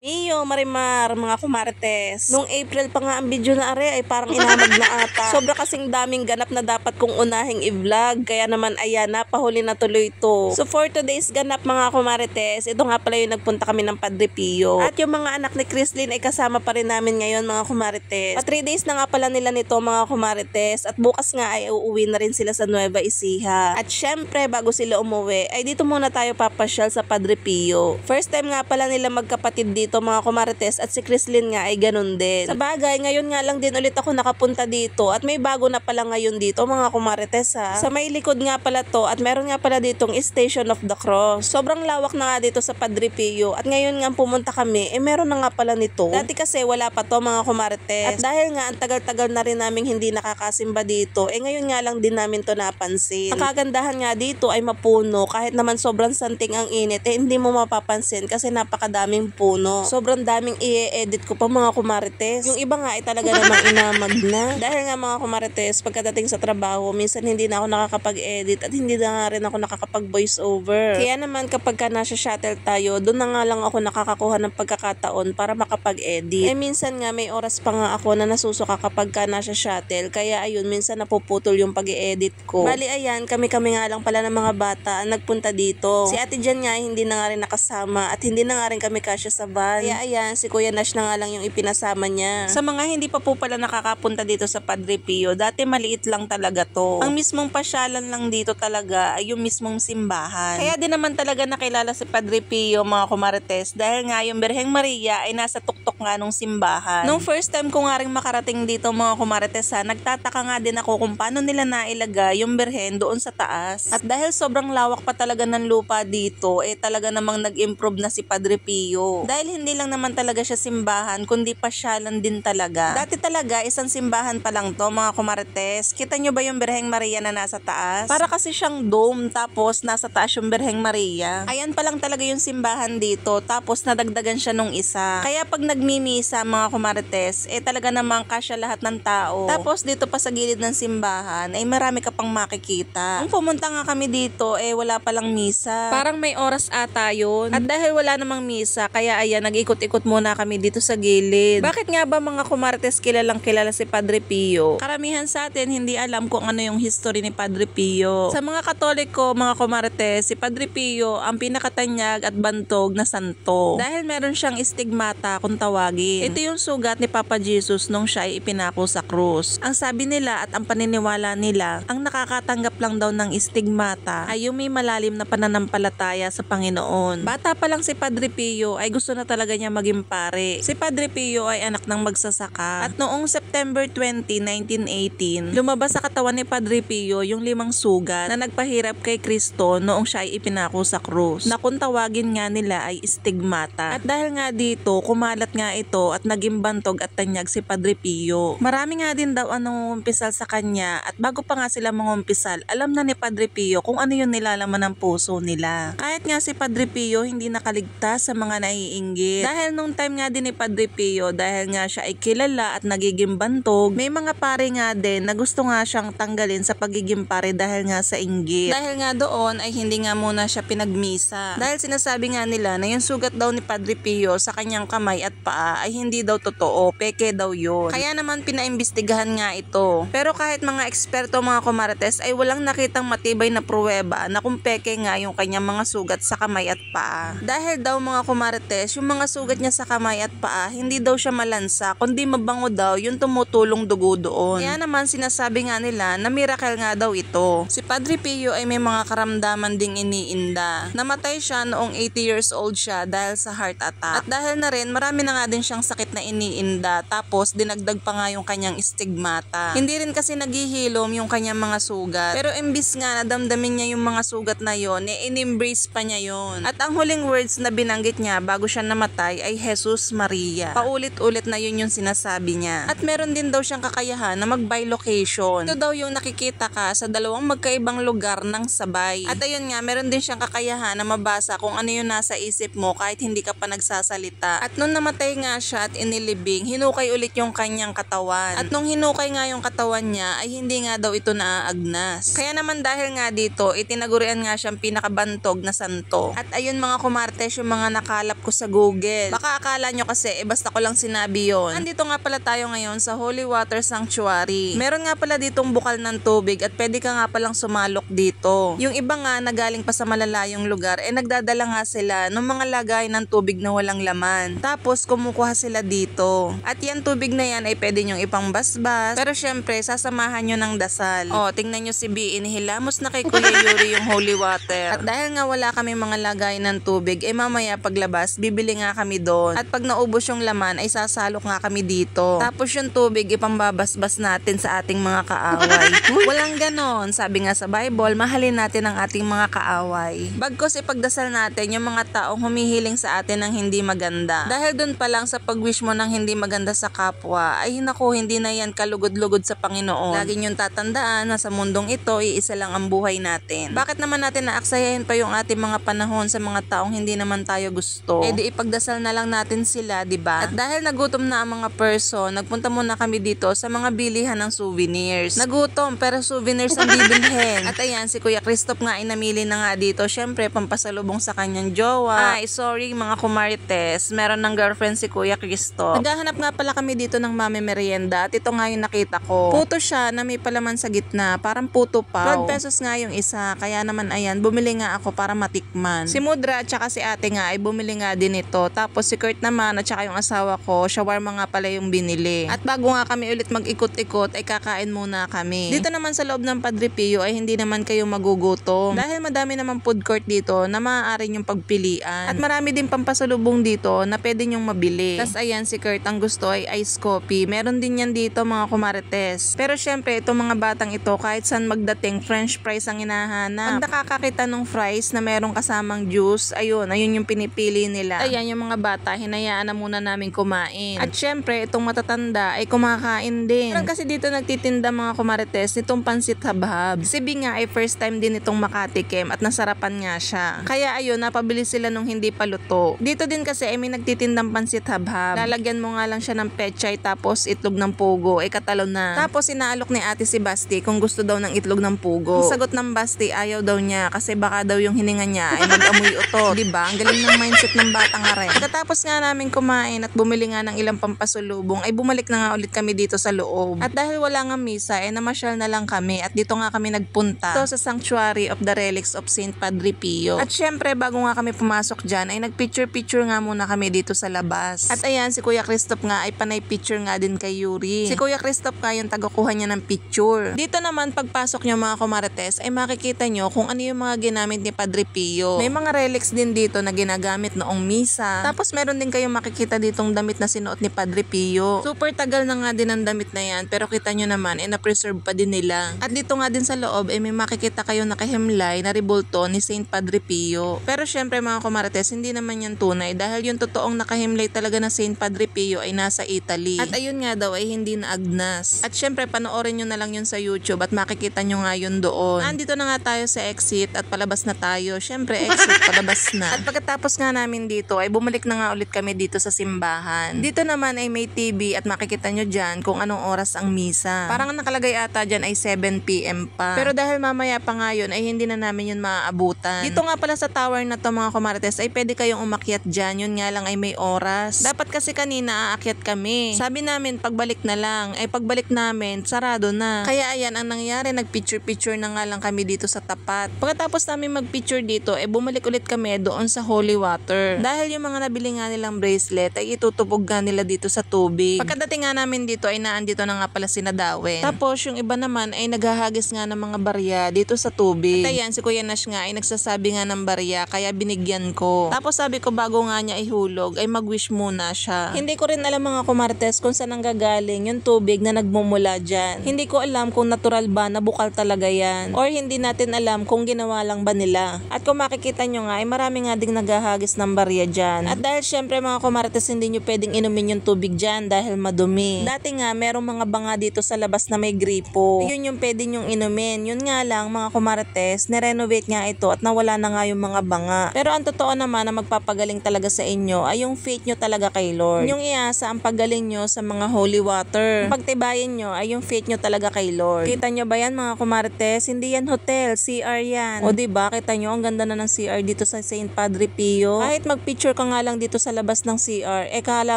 Iyo, Marimar, mga kumarites. Nung April pa nga ang video na are ay parang inamag na ata. Sobra kasing daming ganap na dapat kong unahing i-vlog. Kaya naman ayan, napahuli na tuloy ito. So for today's ganap mga kumarites, ito nga pala yung nagpunta kami ng Padre Pio. At yung mga anak ni Chrislyn ay kasama pa rin namin ngayon mga kumarites. At 3 days na nga pala nila nito mga kumarites. At bukas nga ay uuwi na rin sila sa Nueva Ecija. At syempre bago sila umuwi, ay dito muna tayo papasyal sa Padre Pio. First time nga pala nila magkapatid dito mga kumarites at si Chrislyn nga ay ganun din. Sa bagay, ngayon nga lang din ulit ako nakapunta dito at may bago na pala ngayon dito mga kumarites ha. Sa may likod nga pala to at meron nga pala ditong Station of the Cross. Sobrang lawak na nga dito sa Padre Pio at ngayon nga pumunta kami meron na nga pala nito. Dati kasi wala pa to mga kumarites. At dahil nga ang tagal-tagal na rin naming hindi nakakasimba dito ngayon nga lang din namin to napansin. Ang kagandahan nga dito ay mapuno kahit naman sobrang santing ang init hindi mo mapapansin kasi napakadaming puno. Sobrang daming i-edit ko pa mga kumarites. Yung iba nga ay talaga namang inamag na. Dahil nga mga kumarites, pagkadating sa trabaho, minsan hindi na ako nakakapag-edit at hindi na nga rin ako nakakapag-voice over. Kaya naman kapag ka nasa shuttle tayo, doon na nga lang ako nakakakuha ng pagkakataon para makapag-edit. Minsan nga may oras pa nga ako na nasusuka kapag ka nasa shuttle. Kaya ayun, minsan napuputol yung pag-edit ko. Bali ayan, kami nga lang pala ng mga bata ang nagpunta dito. Si Ate Jan nga hindi na nga rin nakasama at hindi na nga rin kami kasya sa van. Kaya ayan, si Kuya Nash na nga lang yung ipinasama niya. Sa mga hindi pa po pala nakakapunta dito sa Padre Pio, dati maliit lang talaga to. Ang mismong pasyalan lang dito talaga ay yung mismong simbahan. Kaya din naman talaga nakilala si Padre Pio mga kumarites dahil nga yung Birheng Maria ay nasa tuktok nga nung simbahan. Nung first time ko nga rin makarating dito mga kumarites nagtataka nga din ako kung paano nila nailagay yung Birhen doon sa taas. At dahil sobrang lawak pa talaga ng lupa dito, talaga namang nag-improve na si Padre Pio. Dahil hindi lang naman talaga siya simbahan, kundi pasyalan din talaga. Dati talaga, isang simbahan pa lang to mga kumarites. Kita nyo ba yung Birheng Maria na nasa taas? Para kasi siyang dome, tapos nasa taas yung Birheng Maria. Ayan pa lang talaga yung simbahan dito, tapos nadagdagan siya nung isa. Kaya pag nagmimisa mga kumarites, talaga namang kasya lahat ng tao. Tapos dito pa sa gilid ng simbahan, marami ka pang makikita. Nung pumunta nga kami dito, wala palang misa. Parang may oras ata yun. At dahil wala namang misa, kaya ayan, nag-ikot-ikot muna kami dito sa gilid. Bakit nga ba mga kumarites kilalang kilala si Padre Pio? Karamihan sa atin hindi alam kung ano yung history ni Padre Pio. Sa mga Katoliko, mga kumarites, si Padre Pio ang pinakatanyag at bantog na santo. Dahil meron siyang stigmata kung tawagin. Ito yung sugat ni Papa Jesus nung siya ay ipinako sa krus. Ang sabi nila at ang paniniwala nila, ang nakakatanggap lang daw ng stigmata ay yung may malalim na pananampalataya sa Panginoon. Bata pa lang si Padre Pio ay gusto na talaga niya maging pare. Si Padre Pio ay anak ng magsasaka. At noong September 20, 1918, lumabas sa katawan ni Padre Pio yung 5 sugat na nagpahirap kay Kristo noong siya ay ipinako sa krus. Na kung tawagin nga nila ay stigmata. At dahil nga dito, kumalat nga ito at naging bantog at tanyag si Padre Pio. Marami nga din daw ang nangungumpisal sa kanya at bago pa nga sila mangumpisal, alam na ni Padre Pio kung ano yung nilalaman ng puso nila. Kahit nga si Padre Pio hindi nakaligtas sa mga naiinggit. Dahil nung time nga din ni Padre Pio, dahil nga siya ay kilala at nagiging bantog, may mga pare nga din na gusto nga siyang tanggalin sa pagiging pare dahil nga sa inggit. Dahil nga doon ay hindi nga muna siya pinagmisa. Dahil sinasabi nga nila na yung sugat daw ni Padre Pio sa kanyang kamay at paa ay hindi daw totoo, peke daw yun. Kaya naman pinaimbestigahan nga ito. Pero kahit mga eksperto mga kumarites ay walang nakitang matibay na pruweba na kung peke nga yung kanyang mga sugat sa kamay at paa. Dahil daw mga kumarites, yung mga sugat niya sa kamay at paa, hindi daw siya malansa, kundi mabango daw yung tumutulong dugo doon. Kaya naman sinasabi nga nila na miracle nga daw ito. Si Padre Pio ay may mga karamdaman ding iniinda. Namatay siya noong 80 years old siya dahil sa heart attack. At dahil na rin, marami na nga din siyang sakit na iniinda. Tapos dinagdag pa nga yung kanyang stigmata. Hindi rin kasi naghihilom yung kanyang mga sugat. Pero imbis nga nadamdamin niya yung mga sugat na yon, in-embrace pa niya yon. At ang huling words na binanggit niya bago siya namatay ay Jesus Maria. Paulit-ulit na yun yung sinasabi niya. At meron din daw siyang kakayahan na mag-bilocation. Ito daw yung nakikita ka sa dalawang magkaibang lugar ng sabay. At ayun nga, meron din siyang kakayahan na mabasa kung ano yung nasa isip mo kahit hindi ka pa nagsasalita. At nung namatay nga siya at inilibing, hinukay ulit yung kanyang katawan. At nung hinukay nga yung katawan niya, ay hindi nga daw ito naaagnas. Kaya naman dahil nga dito, itinagurian nga siyang pinakabantog na santo. At ayun mga kumartes, yung mga nakalap ko sa Google Google. Baka akala nyo kasi basta ko lang sinabi yon. Andito nga pala tayo ngayon sa Holy Water Sanctuary. Meron nga pala ditong bukal ng tubig at pwede ka nga palang sumalok dito. Yung iba nga na galing pa sa malalayong lugar nagdadala nga sila ng mga lagay ng tubig na walang laman. Tapos kumukuha sila dito. At yan tubig na yan ay pwede nyong ipangbasbas. Pero syempre sasamahan nyo ng dasal. Tingnan nyo si B, inihilamos na kay Kuya Yuri yung holy water. At dahil nga wala kami mga lagay ng tubig, mamaya paglabas, bibili nga kami doon. At pag naubos yung laman, ay sasalok nga kami dito. Tapos yung tubig, ipambabasbas natin sa ating mga kaaway. Walang ganon. Sabi nga sa Bible, mahalin natin ang ating mga kaaway. Bagkos ipagdasal natin yung mga taong humihiling sa atin ng hindi maganda. Dahil doon pa lang sa pag-wish mo ng hindi maganda sa kapwa, ay naku, hindi na yan kalugod-lugod sa Panginoon. Lagi nyong tatandaan na sa mundong ito, iisa lang ang buhay natin. Bakit naman natin naaksayahin pa yung ating mga panahon sa mga taong hindi naman tayo gusto? Di ipagdasal na lang natin sila, diba? At dahil nagutom na ang mga person, nagpunta muna kami dito sa mga bilihan ng souvenirs. Nagutom, pero souvenirs ang bibilhin. At ayan, si Kuya Christoph nga ay namili na nga dito. Syempre, pampasalubong sa kanyang jowa. Ay, sorry mga kumarites. Meron ng girlfriend si Kuya Christoph. Naghahanap nga pala kami dito ng mami merienda at ito nga yung nakita ko. Puto siya na may palaman sa gitna. Parang puto pa. 12 pesos nga yung isa. Kaya naman ayan, bumili nga ako para matikman. Si Mudra at saka si ate nga ay bumili nga din ito. Tapos si Kurt naman at saka yung asawa ko, shawarma nga pala yung binili. At bago nga kami ulit mag-ikot-ikot ay kakain muna kami. Dito naman sa loob ng Padre Pio ay hindi naman kayo magugutom. Dahil madami naman food court dito na maaari nyong pagpilian. At marami din pampasalubong dito na pwede nyong mabili. Tapos ayan si Kurt ang gusto ay ice coffee. Meron din yan dito mga kumarites. Pero syempre itong mga batang ito kahit saan magdating french fries ang hinahanap. Pag nakakakita ng fries na merong kasamang juice, ayun yung pinipili nila. Ayan yung mga bata, hinayaan na muna namin kumain. At syempre itong matatanda ay kumakain din. Meron kasi dito nagtitinda mga kumarites nitong pansit habhab. Si B nga ay first time din itong makatikim at nasarapan nga siya. Kaya ayun, napabili sila nung hindi pa luto. Dito din kasi ay may nagtitindang pansit habhab. Lalagyan mo nga lang siya ng pechay tapos itlog ng pugo ay katalo na. Tapos inaalok ni ate si Basti kung gusto daw ng itlog ng pugo. Ang sagot ng Basti, ayaw daw niya kasi baka daw yung hininga niya ay mag-amoy utot. Diba? Ang galing ng mindset ng batang rin. Pagkatapos nga namin kumain at bumili nga ng ilang pampasulubong ay bumalik na nga ulit kami dito sa loob. At dahil wala nga misa ay namasyal na lang kami at dito nga kami nagpunta. Ito sa Sanctuary of the Relics of Saint Padre Pio. At syempre bago nga kami pumasok dyan ay nagpicture-picture nga muna kami dito sa labas. At ayan si Kuya Christoph nga ay panay picture nga din kay Yuri. Si Kuya Christoph nga yung tagakuha niya ng picture. Dito naman pagpasok nyo mga kumarites ay makikita nyo kung ano yung mga ginamit ni Padre Pio. May mga relics din dito na ginagamit noong misa. Tapos meron din kayong makikita ditong damit na sinuot ni Padre Pio. Super tagal na nga din ang damit na yan pero kita nyo naman na-preserve pa din nila. At dito nga din sa loob may makikita kayong nakahimlay na ribulto ni Saint Padre Pio. Pero syempre mga kumarites hindi naman yan tunay dahil yung totoong nakahimlay talaga na Saint Padre Pio ay nasa Italy. At ayun nga daw ay hindi na agnas. At syempre panoorin nyo na lang yun sa YouTube at makikita nyo nga yun doon. Andito na nga tayo sa exit at palabas na tayo. Syempre exit, palabas na. At pagkatapos nga namin dito ay bumalik na nga ulit kami dito sa simbahan. Dito naman ay may TV at makikita nyo dyan kung anong oras ang misa. Parang nakalagay ata dyan ay 7 PM pa. Pero dahil mamaya pa nga yun ay hindi na namin yun maaabutan. Dito nga pala sa tower na to mga kumarites ay pwede kayong umakyat dyan. Yun nga lang ay may oras. Dapat kasi kanina aakyat kami. Sabi namin pagbalik na lang. Ay pagbalik namin sarado na. Kaya ayan ang nangyari, nagpicture-picture na nga lang kami dito sa tapat. Pagkatapos namin magpicture dito ay bumalik ulit kami doon sa holy water. Dahil yung mga nabili nga nilang bracelet ay itutubog nga nila dito sa tubig. Pagkadating nga namin dito ay naandito na nga pala si Nadawin. Tapos yung iba naman ay naghahagis nga ng mga barya dito sa tubig. At ayan si Kuya Nash nga ay nagsasabi nga ng barya kaya binigyan ko. Tapos sabi ko bago nga niya ihulog ay mag-wish muna siya. Hindi ko rin alam mga kumarites kung saan nanggagaling yung tubig na nagmumula dyan. Hindi ko alam kung natural ba na bukal talaga yan or hindi natin alam kung ginawa lang ba nila. At kung makikita nyo nga ay marami nga ding naghahagis ng barya dyan. At dahil syempre mga kumarites hindi nyo pwedeng inumin yung tubig dyan dahil madumi. Dati nga merong mga banga dito sa labas na may gripo. Yun yung pwede nyong inumin. Yun nga lang mga kumarites, nirenovate nga ito at nawala na nga yung mga banga. Pero ang totoo naman na magpapagaling talaga sa inyo ay yung faith nyo talaga kay Lord. Yung iasa ang paggaling nyo sa mga holy water. Ang pagtibayin nyo ay yung faith nyo talaga kay Lord. Kita nyo ba yan mga kumarites? Hindi yan hotel, CR yan. O diba, kita nyo ang ganda na ng CR dito sa Saint Padre Pio. Kahit magpicture ka nga lang dito sa labas ng CR, kala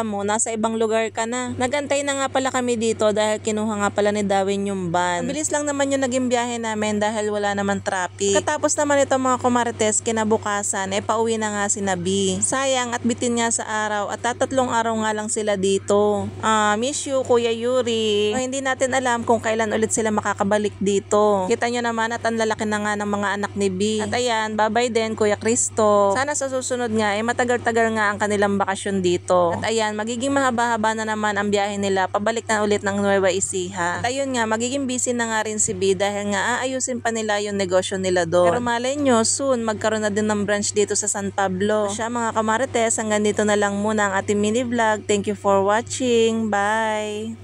mo nasa ibang lugar ka na. Nagantay na nga pala kami dito dahil kinuha nga pala ni Darwin yung van. Mabilis lang naman yung naging biyahe namin dahil wala naman traffic. Katapos naman ito mga kumarites, kinabukasan, pauwi na nga si Nabi. Sayang at bitin nga sa araw at 3 araw nga lang sila dito. Miss you, Kuya Yuri. Hindi natin alam kung kailan ulit sila makakabalik dito. Kita nyo naman at ang lalaki na nga ng mga anak ni B. At ayan, bye-bye din Kuya Kristo. Sana sa susunod nga, matagal-tagal nga ang kanilang bakasyon dito. At ayan, magiging mahaba-haba na naman ang biyahe nila, pabalik na ulit ng Nueva Ecija. At ayun nga, magiging busy na nga rin si B dahil nga aayusin pa nila yung negosyo nila doon. Pero malay nyo, soon magkaroon na din ng branch dito sa San Pablo. So siya mga kamarites, hanggang dito na lang muna ang ating mini vlog. Thank you for watching. Bye!